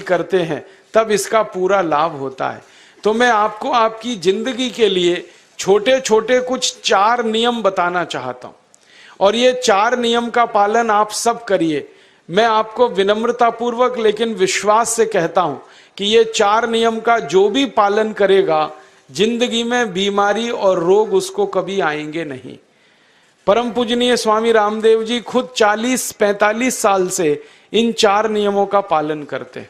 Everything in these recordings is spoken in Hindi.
करते हैं तब इसका पूरा लाभ होता है। तो मैं आपको आपकी जिंदगी के लिए छोटे छोटे कुछ 4 नियम बताना चाहता हूं, और ये 4 नियम का पालन आप सब करिए। मैं आपको विनम्रता पूर्वक लेकिन विश्वास से कहता हूं कि ये 4 नियम का जो भी पालन करेगा, जिंदगी में बीमारी और रोग उसको कभी आएंगे नहीं। परम पूजनीय स्वामी रामदेव जी खुद 40-45 साल से इन 4 नियमों का पालन करते हैं।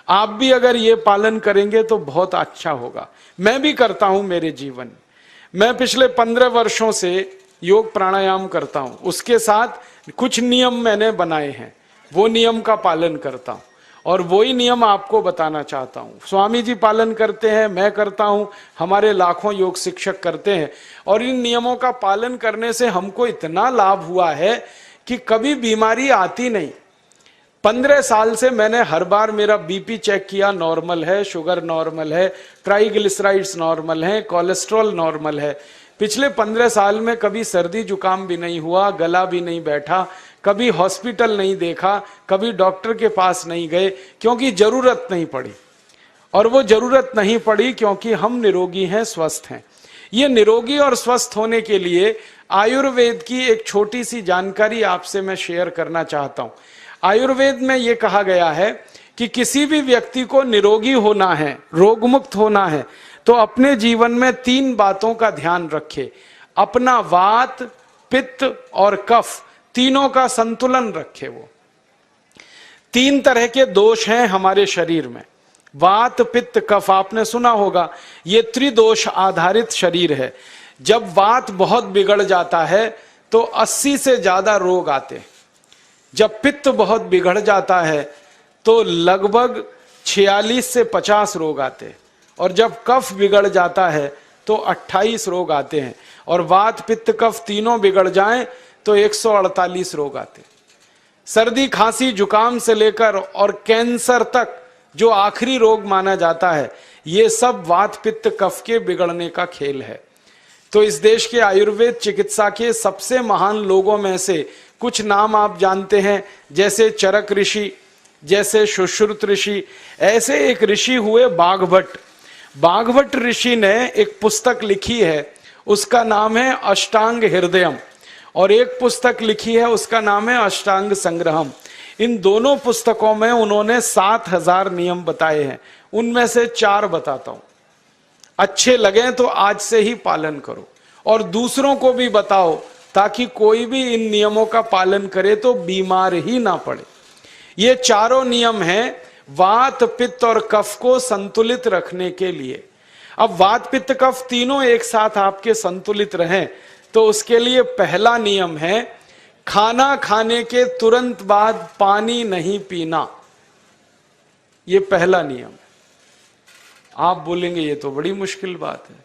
आप भी अगर ये पालन करेंगे तो बहुत अच्छा होगा। मैं भी करता हूं मेरे जीवन में। मैं पिछले 15 वर्षों से योग प्राणायाम करता हूं, उसके साथ कुछ नियम मैंने बनाए हैं, वो नियम का पालन करता हूं और वही नियम आपको बताना चाहता हूं। स्वामी जी पालन करते हैं, मैं करता हूं, हमारे लाखों योग शिक्षक करते हैं, और इन नियमों का पालन करने से हमको इतना लाभ हुआ है कि कभी बीमारी आती नहीं। 15 साल से मैंने हर बार मेरा बीपी चेक किया, नॉर्मल है, शुगर नॉर्मल है, ट्राइग्लिसराइड्स नॉर्मल है, कोलेस्ट्रॉल नॉर्मल है। पिछले 15 साल में कभी सर्दी जुकाम भी नहीं हुआ, गला भी नहीं बैठा, कभी हॉस्पिटल नहीं देखा, कभी डॉक्टर के पास नहीं गए, क्योंकि जरूरत नहीं पड़ी। और वो जरूरत नहीं पड़ी क्योंकि हम निरोगी हैं, स्वस्थ हैं। ये निरोगी और स्वस्थ होने के लिए आयुर्वेद की एक छोटी सी जानकारी आपसे मैं शेयर करना चाहता हूं। आयुर्वेद में ये कहा गया है कि किसी भी व्यक्ति को निरोगी होना है, रोग मुक्त होना है, तो अपने जीवन में 3 बातों का ध्यान रखे। अपना वात, पित्त और कफ, तीनों का संतुलन रखे। वो 3 तरह के दोष हैं हमारे शरीर में, वात, पित्त, कफ। आपने सुना होगा ये त्रिदोष आधारित शरीर है। जब वात बहुत बिगड़ जाता है तो 80 से ज्यादा रोग आते हैं। जब पित्त बहुत बिगड़ जाता है तो लगभग 46 से 50 रोग आते हैं, और जब कफ बिगड़ जाता है तो 28 रोग आते हैं, और वात, पित्त, कफ तीनों बिगड़ जाएं तो 148 रोग आते हैं। सर्दी, खांसी, जुकाम से लेकर और कैंसर तक जो आखिरी रोग माना जाता है, ये सब वात, पित्त, कफ के बिगड़ने का खेल है। तो इस देश के आयुर्वेद चिकित्सा के सबसे महान लोगों में से कुछ नाम आप जानते हैं, जैसे चरक ऋषि, जैसे सुश्रुत ऋषि। ऐसे एक ऋषि हुए बाघभट्ट। बाघभट्ट ऋषि ने एक पुस्तक लिखी है, उसका नाम है अष्टांग हृदयम, और एक पुस्तक लिखी है उसका नाम है अष्टांग संग्रहम। इन दोनों पुस्तकों में उन्होंने 7000 नियम बताए हैं। उनमें से 4 बताता हूं, अच्छे लगे तो आज से ही पालन करो और दूसरों को भी बताओ, ताकि कोई भी इन नियमों का पालन करे तो बीमार ही ना पड़े। ये चारों नियम हैं वात, पित्त और कफ को संतुलित रखने के लिए। अब वात, पित्त, कफ तीनों एक साथ आपके संतुलित रहें तो उसके लिए पहला नियम है खाना खाने के तुरंत बाद पानी नहीं पीना। ये पहला नियम है। आप बोलेंगे ये तो बड़ी मुश्किल बात है,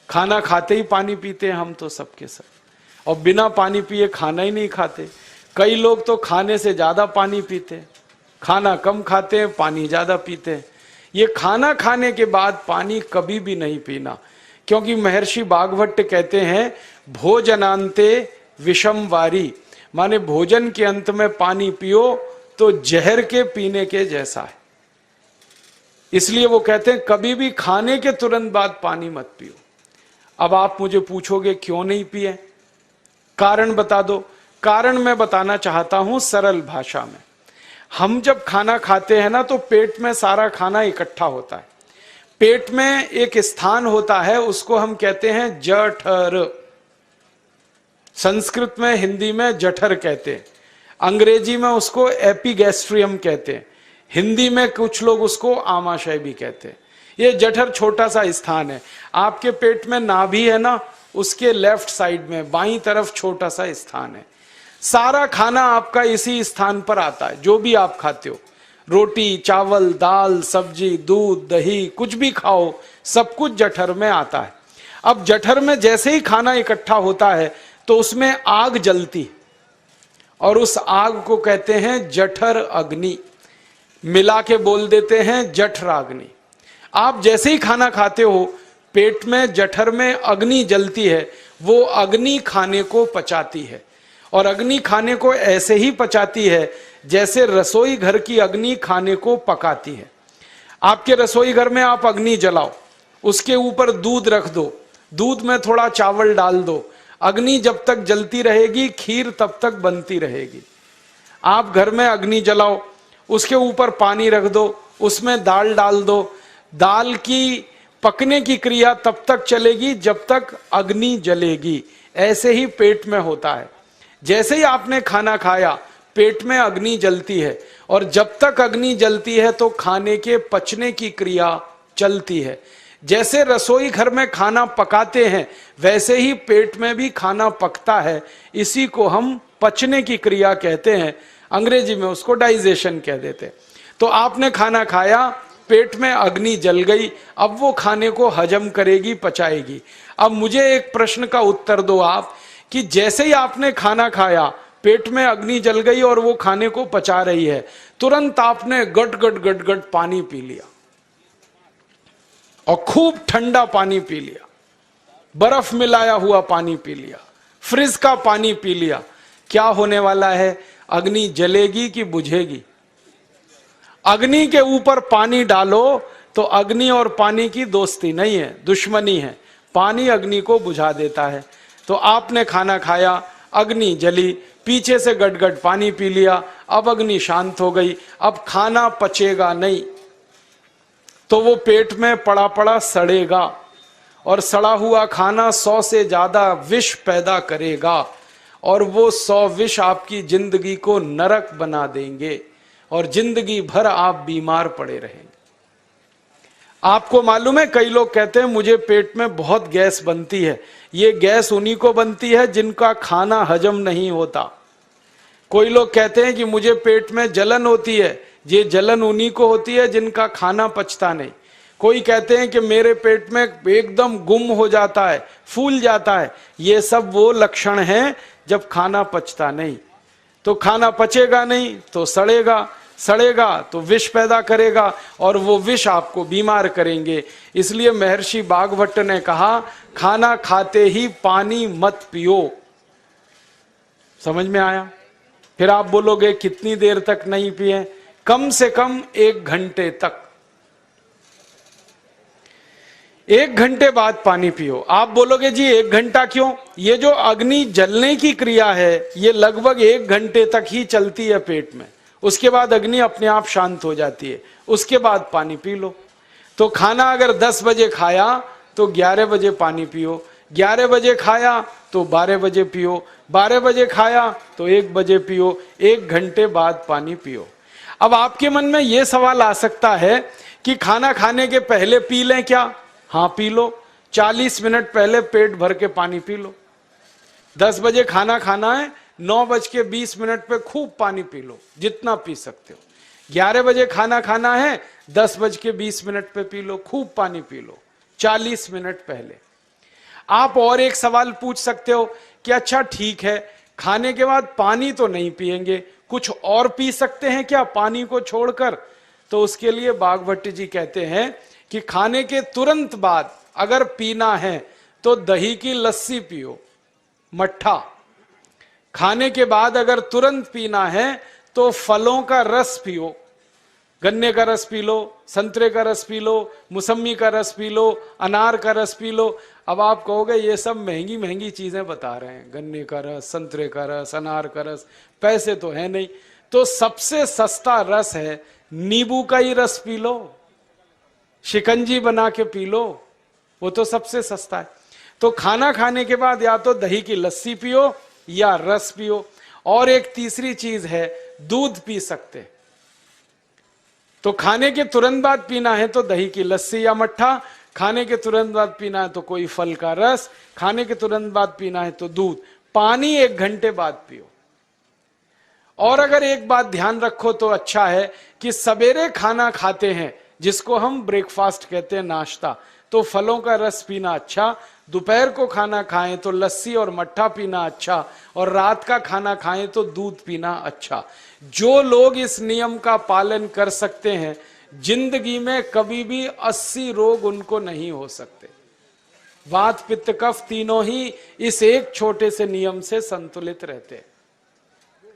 खाना खाते ही पानी पीते हैं हम तो सबके सब, और बिना पानी पिए खाना ही नहीं खाते। कई लोग तो खाने से ज्यादा पानी पीते हैं, खाना कम खाते हैं, पानी ज्यादा पीते हैं। ये खाना खाने के बाद पानी कभी भी नहीं पीना, क्योंकि महर्षि बाघभट्ट कहते हैं भोजनांते विषम वारी, माने भोजन के अंत में पानी पियो तो जहर के पीने के जैसा है। इसलिए वो कहते हैं कभी भी खाने के तुरंत बाद पानी मत पियो। अब आप मुझे पूछोगे क्यों नहीं पिए, कारण बता दो। कारण मैं बताना चाहता हूं सरल भाषा में। हम जब खाना खाते हैं ना तो पेट में सारा खाना इकट्ठा होता है। पेट में एक स्थान होता है, उसको हम कहते हैं जठर। संस्कृत में, हिंदी में जठर कहते हैं, अंग्रेजी में उसको एपिगैस्ट्रियम कहते हैं, हिंदी में कुछ लोग उसको आमाशय भी कहते हैं। ये जठर छोटा सा स्थान है। आपके पेट में नाभि है ना, उसके लेफ्ट साइड में बाईं तरफ छोटा सा स्थान है। सारा खाना आपका इसी स्थान पर आता है। जो भी आप खाते हो, रोटी, चावल, दाल, सब्जी, दूध, दही, कुछ भी खाओ, सब कुछ जठर में आता है। अब जठर में जैसे ही खाना इकट्ठा होता है तो उसमें आग जलती, और उस आग को कहते हैं जठर अग्नि। मिला के बोल देते हैं जठराग्नि। आप जैसे ही खाना खाते हो, पेट में जठर में अग्नि जलती है। वो अग्नि खाने को पचाती है, और अग्नि खाने को ऐसे ही पचाती है जैसे रसोई घर की अग्नि खाने को पकाती है। आपके रसोई घर में आप अग्नि जलाओ, उसके ऊपर दूध रख दो, दूध में थोड़ा चावल डाल दो, अग्नि जब तक जलती रहेगी खीर तब तक बनती रहेगी। आप घर में अग्नि जलाओ, उसके ऊपर पानी रख दो, उसमें दाल डाल दो, दाल की पकने की क्रिया तब तक चलेगी जब तक अग्नि जलेगी। ऐसे ही पेट में होता है, जैसे ही आपने खाना खाया पेट में अग्नि जलती है, और जब तक अग्नि जलती है तो खाने के पचने की क्रिया चलती है। जैसे रसोई घर में खाना पकाते हैं वैसे ही पेट में भी खाना पकता है, इसी को हम पचने की क्रिया कहते हैं, अंग्रेजी में उसको डाइजेशन कह देते हैं। तो आपने खाना खाया, पेट में अग्नि जल गई, अब वो खाने को हजम करेगी, पचाएगी। अब मुझे एक प्रश्न का उत्तर दो आप, कि जैसे ही आपने खाना खाया पेट में अग्नि जल गई और वो खाने को पचा रही है, तुरंत आपने गट गट गट गट पानी पी लिया, और खूब ठंडा पानी पी लिया, बर्फ मिलाया हुआ पानी पी लिया, फ्रिज का पानी पी लिया। क्या होने वाला है? अग्नि जलेगी कि बुझेगी? अग्नि के ऊपर पानी डालो तो अग्नि और पानी की दोस्ती नहीं है, दुश्मनी है। पानी अग्नि को बुझा देता है। तो आपने खाना खाया, अग्नि जली, पीछे से गटगट पानी पी लिया, अब अग्नि शांत हो गई, अब खाना पचेगा नहीं, तो वो पेट में पड़ा पड़ा सड़ेगा, और सड़ा हुआ खाना 100 से ज्यादा विष पैदा करेगा, और वो 100 विष आपकी जिंदगी को नरक बना देंगे, और जिंदगी भर आप बीमार पड़े रहेंगे। आपको मालूम है, कई लोग कहते हैं मुझे पेट में बहुत गैस बनती है। ये गैस उन्हीं को बनती है जिनका खाना हजम नहीं होता। कोई लोग कहते हैं कि मुझे पेट में जलन होती है, ये जलन उन्हीं को होती है जिनका खाना पचता नहीं। कोई कहते हैं कि मेरे पेट में एकदम गुम हो जाता है, फूल जाता है, ये सब वो लक्षण हैं जब खाना पचता नहीं। तो खाना पचेगा नहीं तो सड़ेगा, सड़ेगा तो विष पैदा करेगा, और वो विष आपको बीमार करेंगे। इसलिए महर्षि भागवत ने कहा, खाना खाते ही पानी मत पियो। समझ में आया? फिर आप बोलोगे कितनी देर तक नहीं पिए? कम से कम 1 घंटे तक। 1 घंटे बाद पानी पियो। आप बोलोगे जी 1 घंटा क्यों? ये जो अग्नि जलने की क्रिया है ये लगभग 1 घंटे तक ही चलती है पेट में, उसके बाद अग्नि अपने आप शांत हो जाती है, उसके बाद पानी पी लो। तो खाना अगर 10 बजे खाया तो 11 बजे पानी पियो, 11 बजे खाया तो 12 बजे पियो, 12 बजे खाया तो 1 बजे पियो, 1 घंटे बाद पानी पियो। अब आपके मन में यह सवाल आ सकता है कि खाना खाने के पहले पी लें क्या? हाँ पी लो, 40 मिनट पहले पेट भर के पानी पी लो। 10 बजे खाना खाना है, 9:20 पे खूब पानी पी लो, जितना पी सकते हो। 11 बजे खाना खाना है, 10:20 पे पी लो, खूब पानी पी लो, 40 मिनट पहले। आप और एक सवाल पूछ सकते हो कि अच्छा ठीक है, खाने के बाद पानी तो नहीं पिएंगे, कुछ और पी सकते हैं क्या पानी को छोड़कर? तो उसके लिए भागवत जी कहते हैं कि खाने के तुरंत बाद अगर पीना है तो दही की लस्सी पियो, मट्ठा। खाने के बाद अगर तुरंत पीना है तो फलों का रस पियो, गन्ने का रस पी लो, संतरे का रस पी लो, मौसमी का रस पी लो, अनार का रस पी लो। अब आप कहोगे ये सब महंगी महंगी चीजें बता रहे हैं, गन्ने का रस, संतरे का रस, अनार का रस, पैसे तो है नहीं। तो सबसे सस्ता रस है नींबू का ही रस पी लो, शिकंजी बना के पी लो, वो तो सबसे सस्ता है। तो खाना खाने के बाद या तो दही की लस्सी पियो या रस पियो। और एक तीसरी चीज है, दूध पी सकते। तो खाने के तुरंत बाद पीना है तो दही की लस्सी या मट्ठा, खाने के तुरंत बाद पीना है तो कोई फल का रस, खाने के तुरंत बाद पीना है तो दूध। पानी 1 घंटे बाद पियो। और अगर एक बात ध्यान रखो तो अच्छा है कि सवेरे खाना खाते हैं जिसको हम ब्रेकफास्ट कहते हैं, नाश्ता, तो फलों का रस पीना अच्छा, दोपहर को खाना खाएं तो लस्सी और मट्ठा पीना अच्छा, और रात का खाना खाएं तो दूध पीना अच्छा। जो लोग इस नियम का पालन कर सकते हैं जिंदगी में कभी भी 80 रोग उनको नहीं हो सकते। वात पित्त कफ तीनों ही इस एक छोटे से नियम से संतुलित रहते हैं।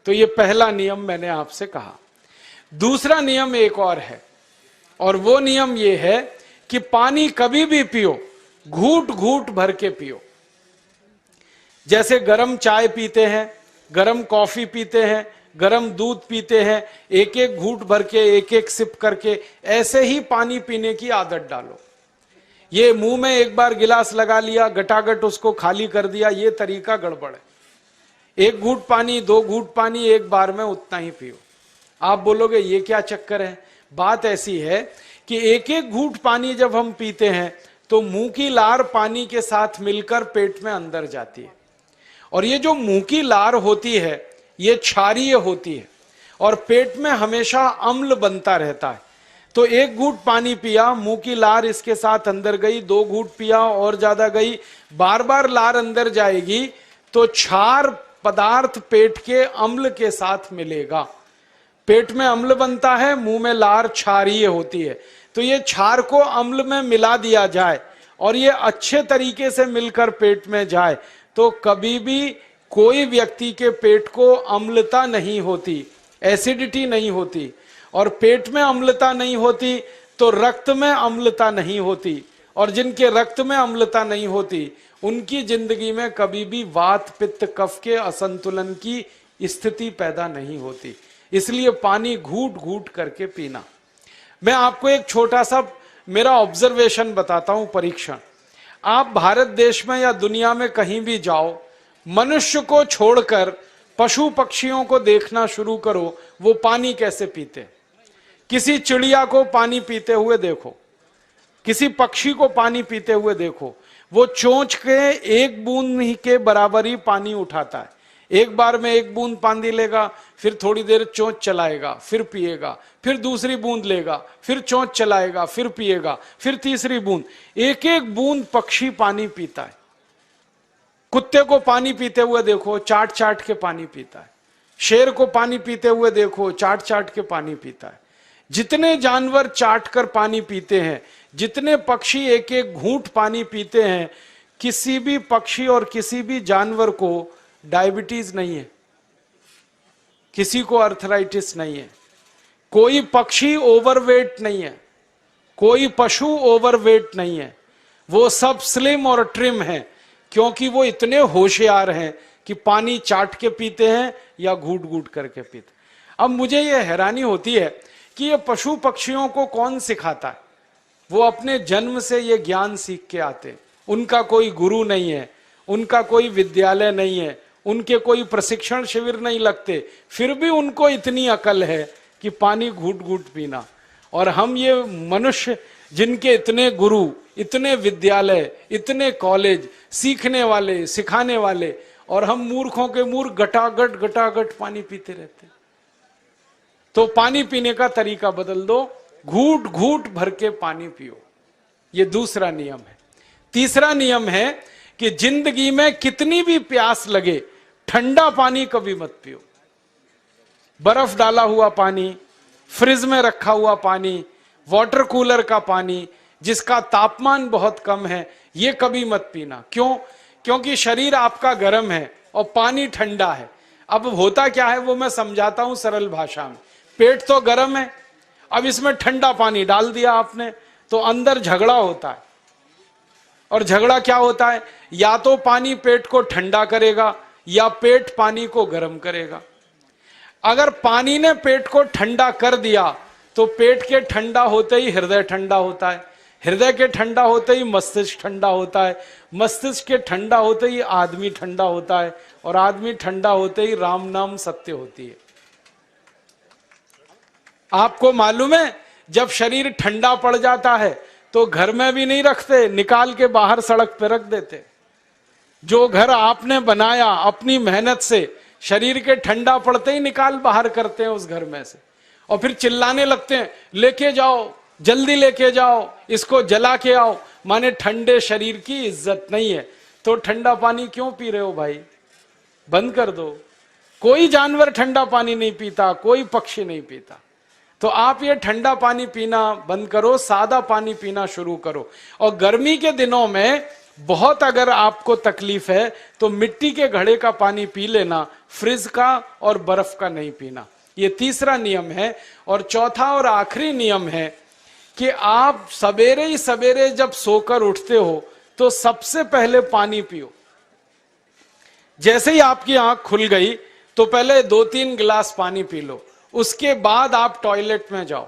तो ये पहला नियम मैंने आपसे कहा। दूसरा नियम एक और है, और वो नियम ये है कि पानी कभी भी पियो, घूट घूट भर के पियो। जैसे गरम चाय पीते हैं, गरम कॉफी पीते हैं, गरम दूध पीते हैं, एक एक घूट भर के, एक एक सिप करके, ऐसे ही पानी पीने की आदत डालो। ये मुंह में एक बार गिलास लगा लिया, गटागट उसको खाली कर दिया, ये तरीका गड़बड़ है। एक घूट पानी, दो घूट पानी एक बार में उतना ही पियो। आप बोलोगे ये क्या चक्कर है? बात ऐसी है कि एक एक घूट पानी जब हम पीते हैं तो मुंह की लार पानी के साथ मिलकर पेट में अंदर जाती है, और ये जो मुंह की लार होती है ये क्षारीय होती है, और पेट में हमेशा अम्ल बनता रहता है। तो एक घूट पानी पिया, मुंह की लार इसके साथ अंदर गई, दो घूट पिया और ज्यादा गई, बार बार लार अंदर जाएगी तो क्षार पदार्थ पेट के अम्ल के साथ मिलेगा। पेट में अम्ल बनता है, मुंह में लार क्षारीय होती है, तो ये क्षार को अम्ल में मिला दिया जाए और ये अच्छे तरीके से मिलकर पेट में जाए तो कभी भी कोई व्यक्ति के पेट को अम्लता नहीं होती, एसिडिटी नहीं होती। और पेट में अम्लता नहीं होती तो रक्त में अम्लता नहीं होती, और जिनके रक्त में अम्लता नहीं होती उनकी जिंदगी में कभी भी वात पित्त कफ के असंतुलन की स्थिति पैदा नहीं होती। इसलिए पानी घूट घूट करके पीना। मैं आपको एक छोटा सा मेरा ऑब्जर्वेशन बताता हूं, परीक्षण। आप भारत देश में या दुनिया में कहीं भी जाओ, मनुष्य को छोड़कर पशु पक्षियों को देखना शुरू करो, वो पानी कैसे पीते। किसी चिड़िया को पानी पीते हुए देखो, किसी पक्षी को पानी पीते हुए देखो, वो चोंच के एक बूंद ही के बराबर ही पानी उठाता है। एक बार में एक बूंद पानी लेगा, फिर थोड़ी देर चोंच चलाएगा, फिर पिएगा, फिर दूसरी बूंद लेगा, फिर चोंच चलाएगा, फिर पिएगा, फिर तीसरी बूंद। एक एक बूंद पक्षी पानी पीता है। कुत्ते को पानी पीते हुए देखो, चाट चाट के पानी पीता है। शेर को पानी पीते हुए देखो, चाट चाट के पानी पीता है। जितने जानवर चाट कर पानी पीते हैं, जितने पक्षी एक एक घूंट पानी पीते हैं, किसी भी पक्षी और किसी भी जानवर को डायबिटीज नहीं है, किसी को अर्थराइटिस नहीं है, कोई पक्षी ओवरवेट नहीं है, कोई पशु ओवरवेट नहीं है। वो सब स्लिम और ट्रिम हैं, क्योंकि वो इतने होशियार हैं कि पानी चाट के पीते हैं या घूट घूट करके पीते। अब मुझे ये हैरानी होती है कि ये पशु पक्षियों को कौन सिखाता है? वो अपने जन्म से ये ज्ञान सीख के आते, उनका कोई गुरु नहीं है, उनका कोई विद्यालय नहीं है, उनके कोई प्रशिक्षण शिविर नहीं लगते, फिर भी उनको इतनी अकल है कि पानी घूट घूट पीना। और हम ये मनुष्य जिनके इतने गुरु, इतने विद्यालय, इतने कॉलेज, सीखने वाले, सिखाने वाले, और हम मूर्खों के मूर्ख गटागट गटागट पानी पीते रहते। तो पानी पीने का तरीका बदल दो, घूट घूट भर के पानी पियो। ये दूसरा नियम है। तीसरा नियम है कि जिंदगी में कितनी भी प्यास लगे, ठंडा पानी कभी मत पियो। बर्फ डाला हुआ पानी, फ्रिज में रखा हुआ पानी, वाटर कूलर का पानी जिसका तापमान बहुत कम है, ये कभी मत पीना। क्यों? क्योंकि शरीर आपका गर्म है और पानी ठंडा है। अब होता क्या है वो मैं समझाता हूं सरल भाषा में। पेट तो गर्म है, अब इसमें ठंडा पानी डाल दिया आपने, तो अंदर झगड़ा होता है। और झगड़ा क्या होता है? या तो पानी पेट को ठंडा करेगा या पेट पानी को गर्म करेगा। अगर पानी ने पेट को ठंडा कर दिया तो पेट के ठंडा होते ही हृदय ठंडा होता है, हृदय के ठंडा होते ही मस्तिष्क ठंडा होता है, मस्तिष्क के ठंडा होते ही आदमी ठंडा होता है, और आदमी ठंडा होते ही राम नाम सत्य होती है। आपको मालूम है, जब शरीर ठंडा पड़ जाता है तो घर में भी नहीं रखते, निकाल के बाहर सड़क पे रख देते। जो घर आपने बनाया अपनी मेहनत से, शरीर के ठंडा पड़ते ही निकाल बाहर करते हैं उस घर में से, और फिर चिल्लाने लगते हैं, लेके जाओ, जल्दी लेके जाओ, इसको जला के आओ। माने ठंडे शरीर की इज्जत नहीं है। तो ठंडा पानी क्यों पी रहे हो भाई? बंद कर दो। कोई जानवर ठंडा पानी नहीं पीता, कोई पक्षी नहीं पीता। तो आप ये ठंडा पानी पीना बंद करो, सादा पानी पीना शुरू करो। और गर्मी के दिनों में बहुत अगर आपको तकलीफ है तो मिट्टी के घड़े का पानी पी लेना, फ्रिज का और बर्फ का नहीं पीना। ये तीसरा नियम है। और चौथा और आखिरी नियम है कि आप सवेरे ही सवेरे जब सोकर उठते हो तो सबसे पहले पानी पियो। जैसे ही आपकी आंख खुल गई तो पहले 2-3 गिलास पानी पी लो, उसके बाद आप टॉयलेट में जाओ।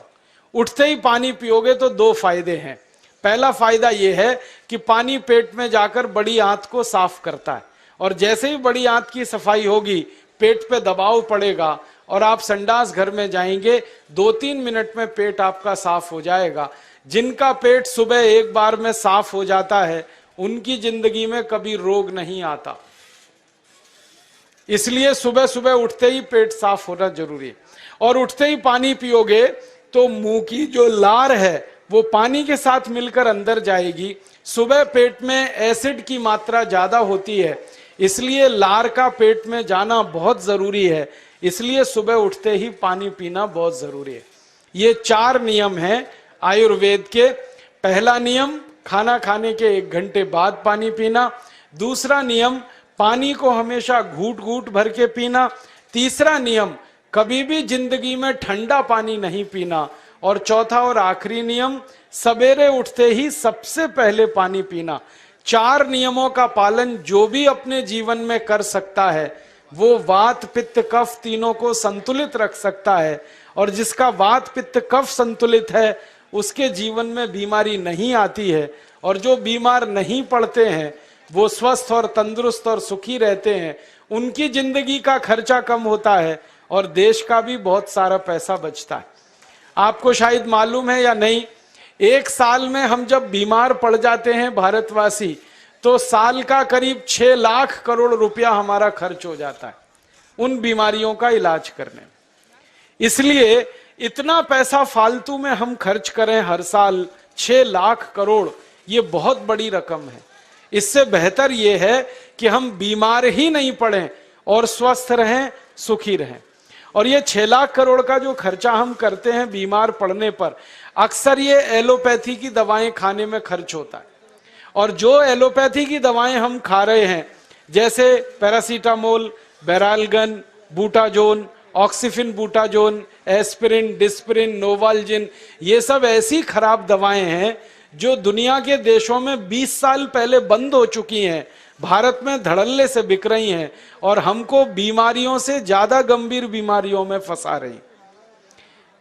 उठते ही पानी पियोगे तो 2 फायदे हैं। पहला फायदा यह है कि पानी पेट में जाकर बड़ी आंत को साफ करता है, और जैसे ही बड़ी आंत की सफाई होगी पेट पे दबाव पड़ेगा और आप संडास घर में जाएंगे, 2-3 मिनट में पेट आपका साफ हो जाएगा। जिनका पेट सुबह एक बार में साफ हो जाता है उनकी जिंदगी में कभी रोग नहीं आता। इसलिए सुबह सुबह उठते ही पेट साफ होना जरूरी है। और उठते ही पानी पियोगे तो मुंह की जो लार है वो पानी के साथ मिलकर अंदर जाएगी। सुबह पेट में एसिड की मात्रा ज्यादा होती है, इसलिए लार का पेट में जाना बहुत जरूरी है। इसलिए सुबह उठते ही पानी पीना बहुत जरूरी है। ये 4 नियम हैं आयुर्वेद के। पहला नियम, खाना खाने के 1 घंटे बाद पानी पीना। दूसरा नियम, पानी को हमेशा घूट घूट भर के पीना। तीसरा नियम, कभी भी जिंदगी में ठंडा पानी नहीं पीना। और चौथा और आखिरी नियम, सवेरे उठते ही सबसे पहले पानी पीना। 4 नियमों का पालन जो भी अपने जीवन में कर सकता है वो वात पित्त कफ तीनों को संतुलित रख सकता है। और जिसका वात पित्त कफ संतुलित है उसके जीवन में बीमारी नहीं आती है। और जो बीमार नहीं पड़ते हैं वो स्वस्थ और तंदुरुस्त और सुखी रहते हैं। उनकी जिंदगी का खर्चा कम होता है और देश का भी बहुत सारा पैसा बचता है। आपको शायद मालूम है या नहीं, 1 साल में हम जब बीमार पड़ जाते हैं भारतवासी तो साल का करीब 6 लाख करोड़ रुपया हमारा खर्च हो जाता है उन बीमारियों का इलाज करने में। इसलिए इतना पैसा फालतू में हम खर्च करें हर साल 6 लाख करोड़, ये बहुत बड़ी रकम है। इससे बेहतर यह है कि हम बीमार ही नहीं पड़ें और स्वस्थ रहें, सुखी रहें। और ये 6 लाख करोड़ का जो खर्चा हम करते हैं बीमार पड़ने पर, अक्सर ये एलोपैथी की दवाएं खाने में खर्च होता है। और जो एलोपैथी की दवाएं हम खा रहे हैं जैसे paracetamol, Baralgan, Butazone, Oxyphen Butazone, aspirin, Disprin, Novalgin, ये सब ऐसी खराब दवाएं हैं जो दुनिया के देशों में 20 साल पहले बंद हो चुकी हैं, भारत में धड़ल्ले से बिक रही हैं और हमको बीमारियों से ज्यादा गंभीर बीमारियों में फंसा रही।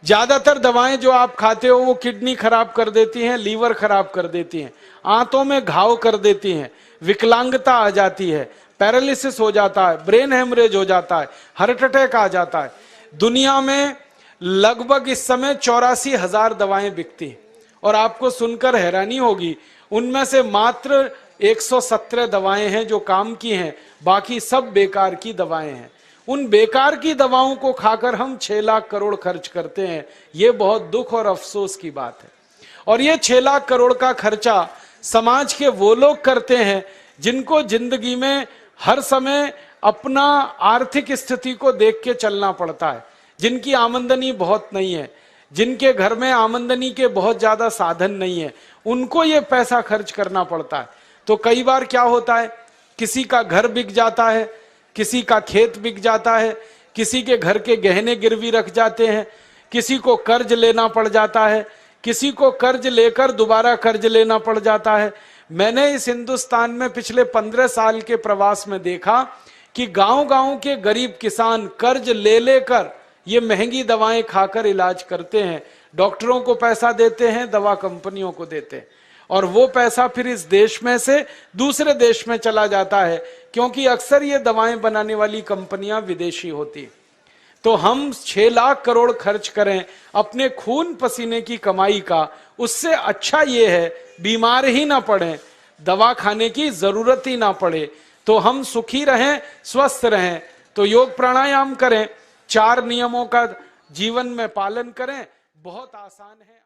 ज्यादातर दवाएं जो आप खाते हो वो किडनी खराब कर देती हैं, लीवर खराब कर देती हैं, आंतों में घाव कर देती हैं, विकलांगता आ जाती है, पैरालिसिस हो जाता है, ब्रेन हेमरेज हो जाता है, हार्ट अटैक आ जाता है। दुनिया में लगभग इस समय 84,000 दवाएं बिकती हैं और आपको सुनकर हैरानी होगी उनमें से मात्र 117 दवाएं हैं जो काम की हैं, बाकी सब बेकार की दवाएं हैं। उन बेकार की दवाओं को खाकर हम 6 लाख करोड़ खर्च करते हैं। ये बहुत दुख और अफसोस की बात है। और ये 6 लाख करोड़ का खर्चा समाज के वो लोग करते हैं जिनको जिंदगी में हर समय अपना आर्थिक स्थिति को देख के चलना पड़ता है, जिनकी आमदनी बहुत नहीं है, जिनके घर में आमदनी के बहुत ज्यादा साधन नहीं है, उनको ये पैसा खर्च करना पड़ता है। तो कई बार क्या होता है, किसी का घर बिक जाता है, किसी का खेत बिक जाता है, किसी के घर के गहने गिरवी रख जाते हैं, किसी को कर्ज लेना पड़ जाता है, किसी को कर्ज लेकर दोबारा कर्ज लेना पड़ जाता है। मैंने इस हिंदुस्तान में पिछले 15 साल के प्रवास में देखा कि गांव-गांव के गरीब किसान कर्ज ले लेकर ये महंगी दवाएं खाकर इलाज करते हैं, डॉक्टरों को पैसा देते हैं, दवा कंपनियों को देते हैं, और वो पैसा फिर इस देश में से दूसरे देश में चला जाता है, क्योंकि अक्सर ये दवाएं बनाने वाली कंपनियां विदेशी होती हैं। तो हम 6 लाख करोड़ खर्च करें अपने खून पसीने की कमाई का, उससे अच्छा ये है बीमार ही ना पड़े, दवा खाने की जरूरत ही ना पड़े, तो हम सुखी रहें, स्वस्थ रहें। तो योग प्राणायाम करें, 4 नियमों का जीवन में पालन करें, बहुत आसान है।